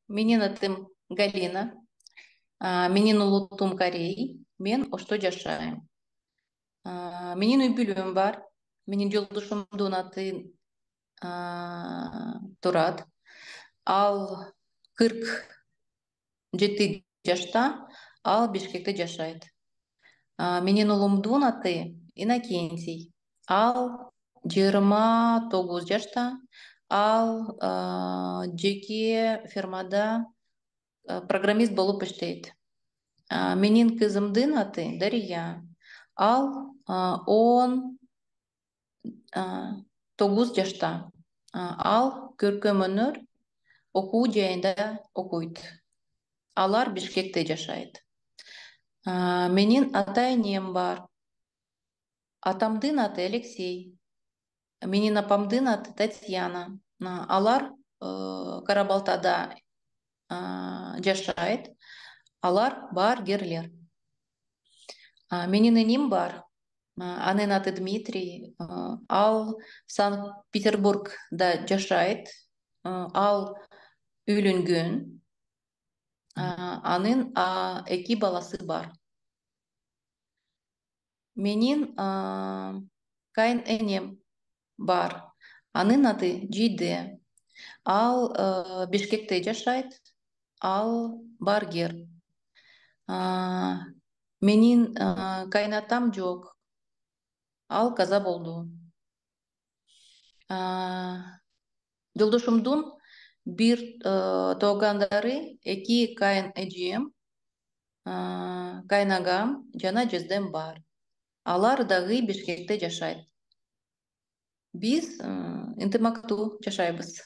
Менин атым Галина. Менин улутум Корей. Мен ошто жашайм. Менин үй бүлөм бар. Менин жолдошумдун аты Турат. Ал 47 жашта, ал Бишкекте жашайт. Менин улумдун аты Иннокентий. Ал 29 жашта. Ал жеке фирмада программист болуп иштейт. Менин кызымдын аты Дария. Ал 19 жашта. Ал көркөм өнөр окуу жайында окуйт. Алар Бишкекте жашайт. Менин ата энем бар. Атамдын аты Алексей. Менин апамдын аты Татьяна. Алар Карабалтада жашайт. Алар баргерлер. Менин иним бар. Анын аты Дмитрий. Ал Санкт-Петербургда жашайт. Ал үйлөнгөн. Анын 2 баласы бар. Менин кайын энем бар. Анын аты Жиде. Ал Бишкекте жашайт. Ал баргер. Менин кайнатам жок. Ал каза болду. Жолдошумдун бир туугандары, 2 кайын эжем, кайнагам жана жездем бар. Алар дагы Бишкекте жашайт. Биз ынтымактуу жашайбыз.